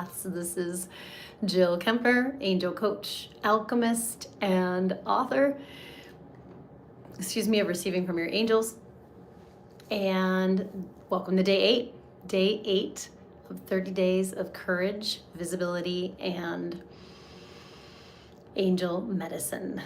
paths. This is Jill Kemper, angel coach, alchemist, and author, of Receiving from Your Angels. And welcome to day 8 of 30 days of courage, visibility, and angel medicine.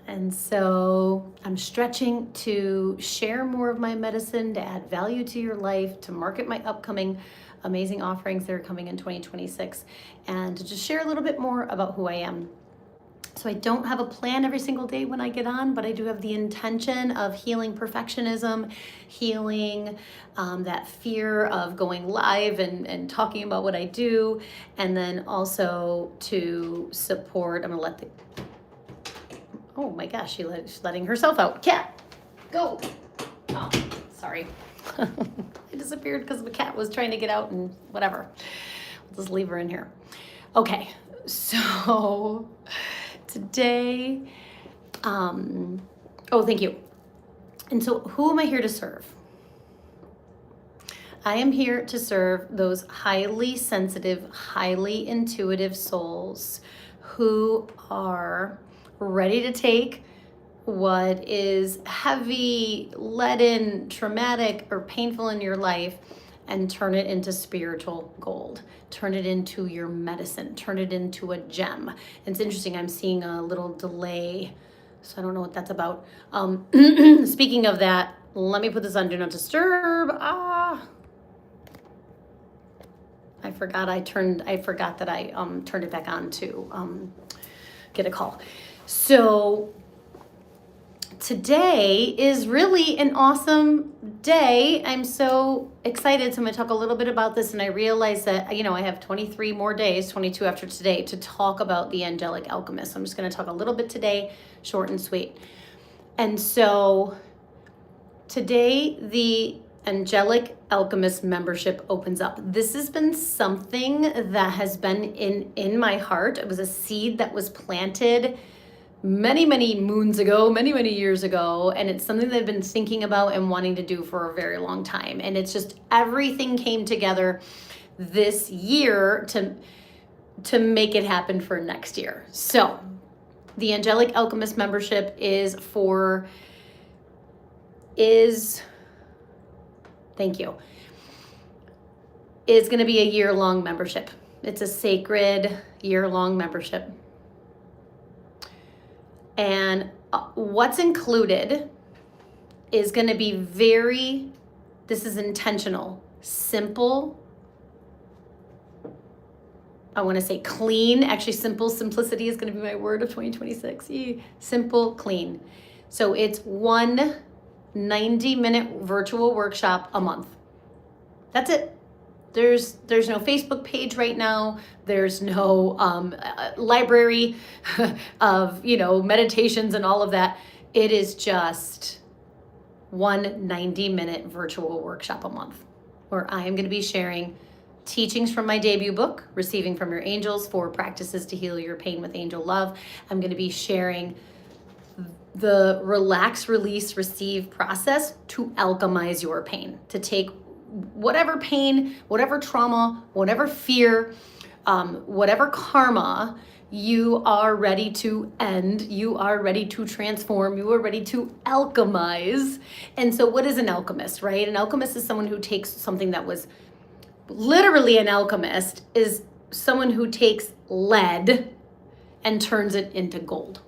And so I'm stretching to share more of my medicine, to add value to your life, to market my upcoming amazing offerings that are coming in 2026, and to just share a little bit more about who I am. So I don't have a plan every single day when I get on, but I do have the intention of healing perfectionism, healing that fear of going live and talking about what I do, and then also to support, I'm gonna let the, oh my gosh, she's letting herself out. Cat, go. Oh, sorry. I disappeared because the cat was trying to get out and whatever. I'll just leave her in here. Okay, so today, thank you. And so who am I here to serve? I am here to serve those highly sensitive, highly intuitive souls who are ready to take what is heavy, leaden, traumatic, or painful in your life and turn it into spiritual gold. Turn it into your medicine. Turn it into a gem. It's interesting, I'm seeing a little delay, so I don't know what that's about. Speaking of that, let me put this on Do Not Disturb. I forgot that I turned it back on to get a call. So today is really an awesome day. I'm so excited. So I'm going to talk a little bit about this. And I realize that, I have 23 more days, 22 after today, to talk about the Angelic Alchemist. So I'm just going to talk a little bit today, short and sweet. And so today, the Angelic Alchemist membership opens up. This has been something that has been in my heart. It was a seed that was planted many moons ago, many years ago, and it's something that I've been thinking about and wanting to do for a very long time. And it's just everything came together this year to make it happen for next year. So the Angelic Alchemist membership is going to be a year-long membership. It's a sacred year-long membership. And what's included is going to be this is intentional, simple. I want to say clean. Actually, simplicity is going to be my word of 2026. Simple, clean. So it's one 90-minute virtual workshop a month. That's it. There's no Facebook page right now. There's no library of, meditations and all of that. It is just one 90-minute virtual workshop a month where I am going to be sharing teachings from my debut book, Receiving from Your Angels, 4 Practices to Heal Your Pain with Angel Love. I'm going to be sharing the relax, release, receive process to alchemize your pain, to take whatever pain, whatever trauma, whatever fear, whatever karma you are ready to end, you are ready to transform, you are ready to alchemize. And so what is an alchemist, right? An alchemist is someone who takes something that was literally an alchemist, is someone who takes lead and turns it into gold.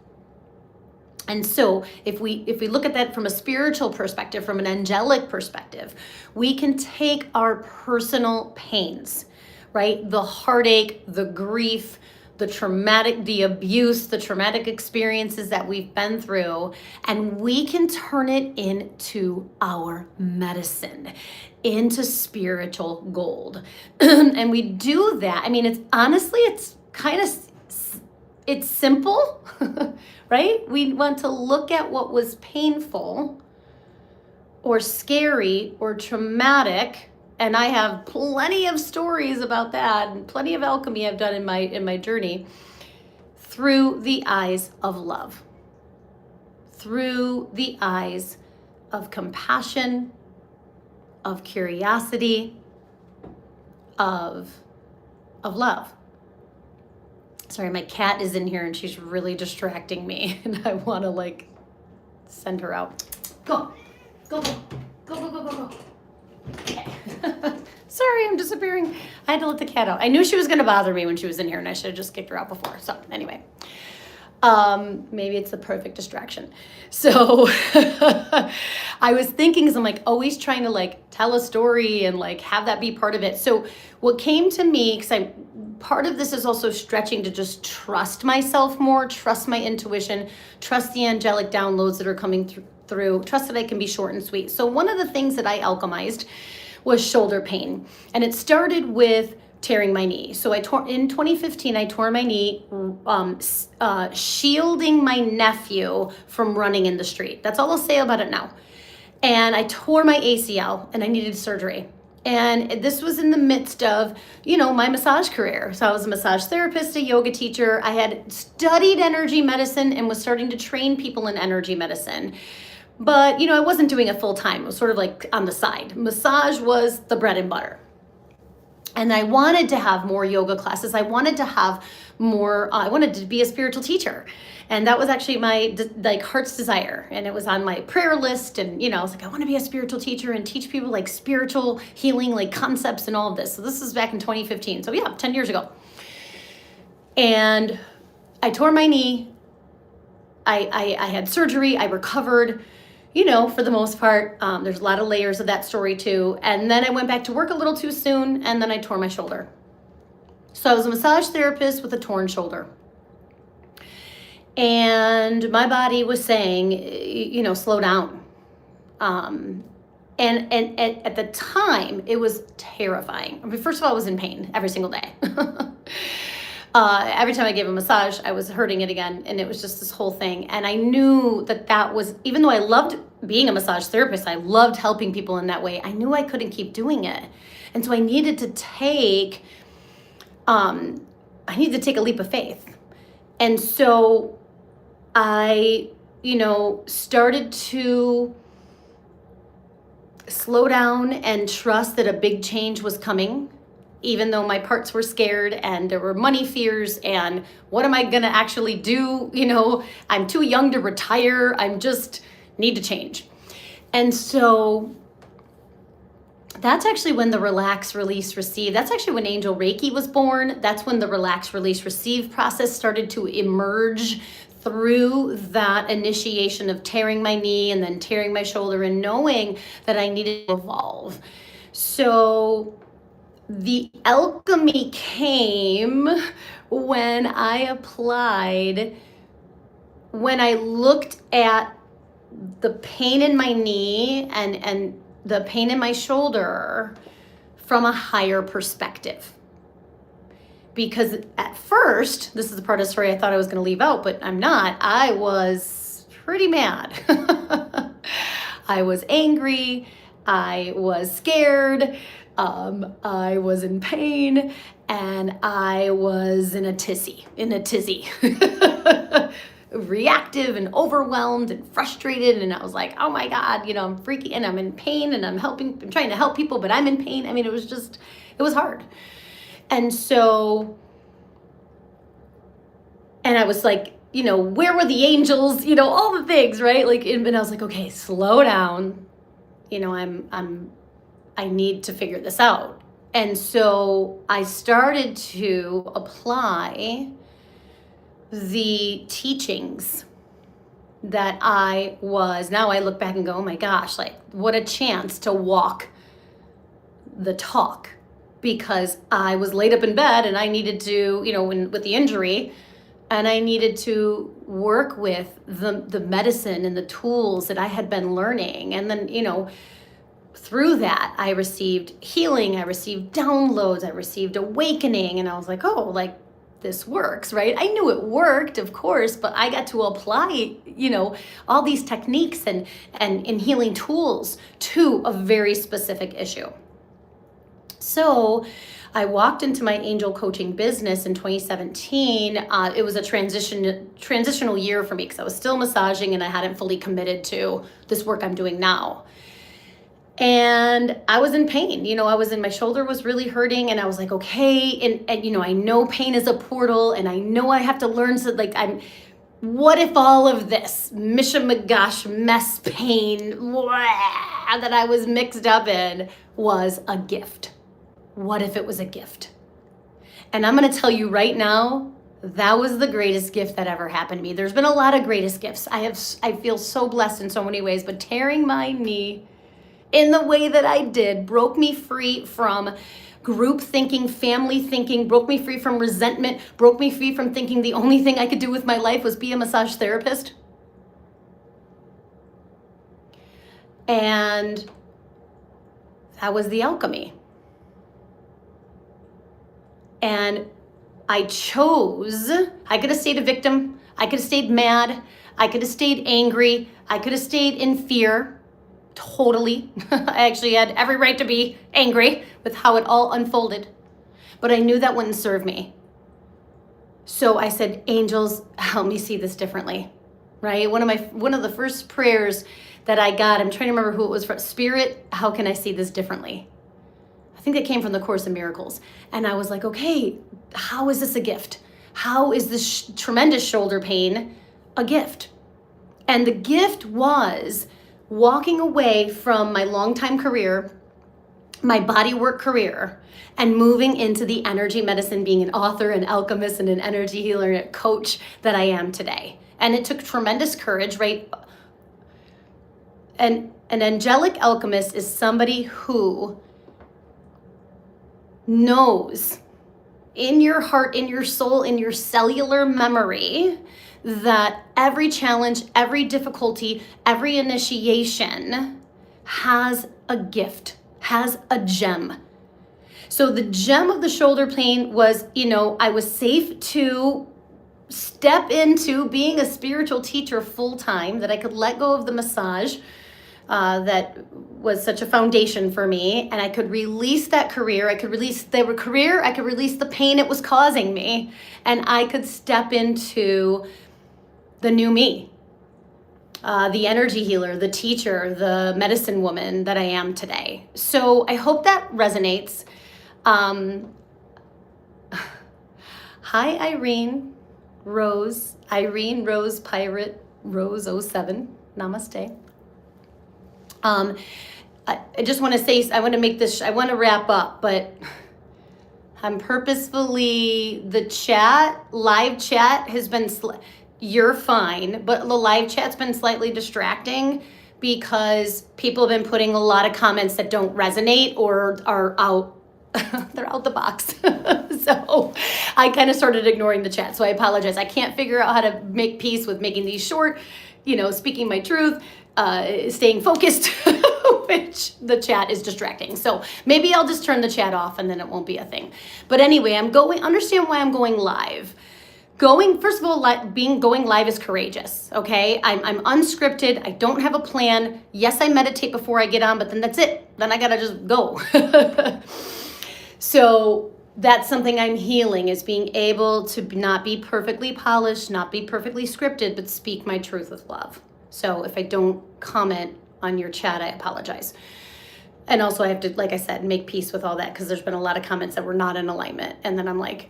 And so if we look at that from a spiritual perspective, from an angelic perspective, we can take our personal pains, right? The heartache, the grief, the abuse, the traumatic experiences that we've been through, and we can turn it into our medicine, into spiritual gold. And we do that. I mean, it's simple, right? We want to look at what was painful or scary or traumatic, and I have plenty of stories about that and plenty of alchemy I've done in my journey, through the eyes of love, through the eyes of compassion, of curiosity, of of love. Sorry, my cat is in here and she's really distracting me and I want to like send her out. Go, go, go, go, go, go, go, go. Okay. Sorry, I'm disappearing. I had to let the cat out. I knew she was going to bother me when she was in here and I should have just kicked her out before. So anyway, maybe it's the perfect distraction. So I was thinking, because I'm like always trying to like tell a story and like have that be part of it. So what came to me, because part of this is also stretching to just trust myself more, trust my intuition, trust the angelic downloads that are coming through, trust that I can be short and sweet. So one of the things that I alchemized was shoulder pain. And it started with tearing my knee. So in 2015, I tore my knee, shielding my nephew from running in the street. That's all I'll say about it now. And I tore my ACL and I needed surgery. And this was in the midst of, my massage career. So I was a massage therapist, a yoga teacher. I had studied energy medicine and was starting to train people in energy medicine. But, I wasn't doing it full time. It was sort of like on the side. Massage was the bread and butter. And I wanted to have more yoga classes. I wanted to have more, I wanted to be a spiritual teacher. And that was actually my heart's desire. And it was on my prayer list. And, I was like, I want to be a spiritual teacher and teach people like spiritual healing, like concepts and all of this. So this is back in 2015. So yeah, 10 years ago. And I tore my knee. I had surgery. I recovered. For the most part, there's a lot of layers of that story too. And then I went back to work a little too soon, and then I tore my shoulder. So I was a massage therapist with a torn shoulder. And my body was saying, slow down. And at the time, it was terrifying. I mean, first of all, I was in pain every single day. Every time I gave a massage, I was hurting it again. And it was just this whole thing. And I knew that was, even though I loved being a massage therapist, I loved helping people in that way, I knew I couldn't keep doing it. And so I needed to take a leap of faith. And so I, started to slow down and trust that a big change was coming. Even though my parts were scared and there were money fears and what am I going to actually do? I'm too young to retire. I'm just need to change. And so that's actually when the relax, release, receive, that's actually when Angel Reiki was born. That's when the relax, release, receive process started to emerge through that initiation of tearing my knee and then tearing my shoulder and knowing that I needed to evolve. So the alchemy came when I looked at the pain in my knee and the pain in my shoulder from a higher perspective. Because at first, this is the part of the story I thought I was going to leave out, but I'm not. I was pretty mad. I was angry. I was scared. I was in pain, and I was in a tizzy, reactive and overwhelmed and frustrated. And I was like, oh my God, I'm freaking, and I'm in pain, and I'm trying to help people, but I'm in pain. I mean, it was hard. And so, and I was like, where were the angels, all the things, right? And I was like, okay, slow down. I need to figure this out. And so I started to apply the teachings that now I look back and go, oh my gosh, what a chance to walk the talk, because I was laid up in bed and I needed to, with the injury, and I needed to work with the medicine and the tools that I had been learning. And then, through that, I received healing, I received downloads, I received awakening, and I was like, oh, this works, right? I knew it worked, of course, but I got to apply, all these techniques and healing tools to a very specific issue. So I walked into my angel coaching business in 2017. It was a transitional year for me because I was still massaging and I hadn't fully committed to this work I'm doing now. And I was in pain. My shoulder was really hurting, and I was like, okay. And I know pain is a portal, and I know I have to learn what if all of this mishamagosh mess pain that I was mixed up in was a gift? What if it was a gift? And I'm going to tell you right now, that was the greatest gift that ever happened to me. There's been a lot of greatest gifts. I feel so blessed in so many ways, but tearing my knee in the way that I did broke me free from group thinking, family thinking, broke me free from resentment, broke me free from thinking the only thing I could do with my life was be a massage therapist. And that was the alchemy. And I could have stayed a victim. I could have stayed mad. I could have stayed angry. I could have stayed in fear. Totally. I actually had every right to be angry with how it all unfolded. But I knew that wouldn't serve me. So I said, angels, help me see this differently. Right? One of the first prayers that I got, I'm trying to remember who it was from. Spirit, how can I see this differently? I think it came from the Course in Miracles. And I was like, okay, how is this a gift? How is this tremendous shoulder pain a gift? And the gift was walking away from my longtime career, my bodywork career, and moving into the energy medicine, being an author, an alchemist, and an energy healer, and a coach that I am today. And it took tremendous courage, right? And an angelic alchemist is somebody who knows in your heart, in your soul, in your cellular memory that every challenge, every difficulty, every initiation has a gift, has a gem. So the gem of the shoulder pain was, I was safe to step into being a spiritual teacher full time, that I could let go of the massage that was such a foundation for me, and I could release that career. I could release the career. I could release the pain it was causing me, and I could step into the new me, the energy healer, the teacher, the medicine woman that I am today. So I hope that resonates. Hi, Irene Rose Pirate Rose 07. Namaste. I just want to say, I want to wrap up, but I'm purposefully, live chat has been, you're fine, but the live chat's been slightly distracting because people have been putting a lot of comments that don't resonate or are out, they're out the box. So I kind of started ignoring the chat. So I apologize. I can't figure out how to make peace with making these short, speaking my truth, staying focused, which the chat is distracting. So maybe I'll just turn the chat off and then it won't be a thing. But anyway, understand why I'm going live. First of all, going live is courageous, okay? I'm unscripted. I don't have a plan. Yes, I meditate before I get on, but then that's it. Then I gotta just go. So that's something I'm healing, is being able to not be perfectly polished, not be perfectly scripted, but speak my truth with love. So if I don't comment on your chat, I apologize. And also I have to, like I said, make peace with all that, because there's been a lot of comments that were not in alignment. And then I'm like,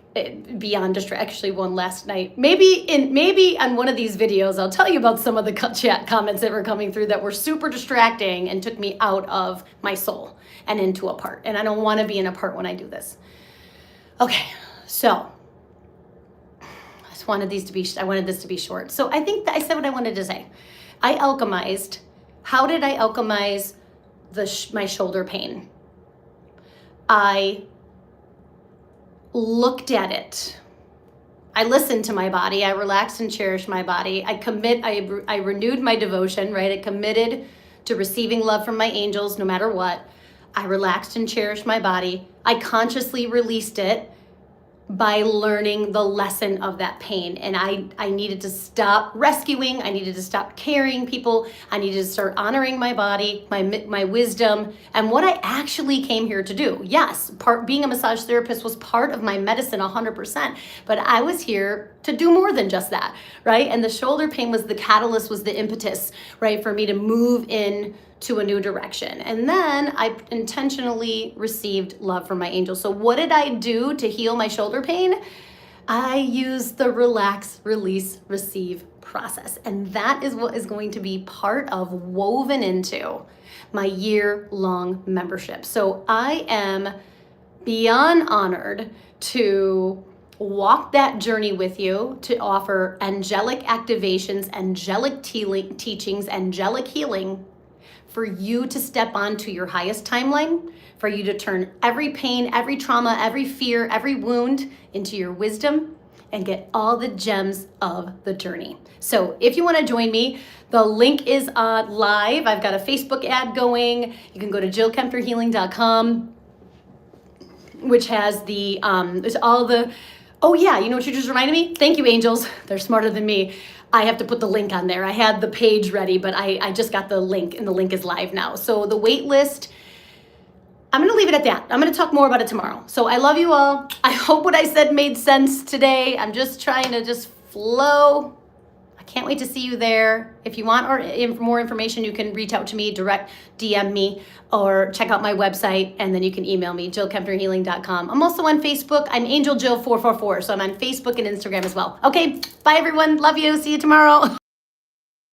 beyond actually one last night. Maybe on one of these videos, I'll tell you about some of the chat comments that were coming through that were super distracting and took me out of my soul and into a part. And I don't want to be in a part when I do this. Okay, so I wanted this to be short. So I think that I said what I wanted to say. I alchemized. How did I alchemize my shoulder pain? I looked at it. I listened to my body. I relaxed and cherished my body. I renewed my devotion, right? I committed to receiving love from my angels no matter what. I relaxed and cherished my body. I consciously released it by learning the lesson of that pain. And I needed to stop rescuing. I needed to stop carrying people. I needed to start honoring my body, my wisdom, and what I actually came here to do. Yes, being a massage therapist was part of my medicine 100%, but I was here to do more than just that, right? And the shoulder pain was the catalyst, was the impetus, right, for me to move in to a new direction. And then I intentionally received love from my angels. So what did I do to heal my shoulder pain? I used the relax, release, receive process. And that is what is going to be part of woven into my year-long membership. So I am beyond honored to walk that journey with you, to offer angelic activations, angelic teachings, angelic healing for you to step onto your highest timeline, for you to turn every pain, every trauma, every fear, every wound into your wisdom and get all the gems of the journey. So if you want to join me, the link is live. I've got a Facebook ad going. You can go to jillkempnerhealing.com, which has there's all the, oh yeah, you know what you just reminded me? Thank you, angels. They're smarter than me. I have to put the link on there. I had the page ready, but I just got the link, and the link is live now. So the wait list, I'm going to leave it at that. I'm going to talk more about it tomorrow. So I love you all. I hope what I said made sense today. I'm just trying to just flow. I can't wait to see you there. If you want more information, you can reach out to me, direct DM me, or check out my website, and then you can email me, jillkempnerhealing.com. I'm also on Facebook. I'm Angel Jill 444, so I'm on Facebook and Instagram as well. Okay, bye everyone. Love you. See you tomorrow.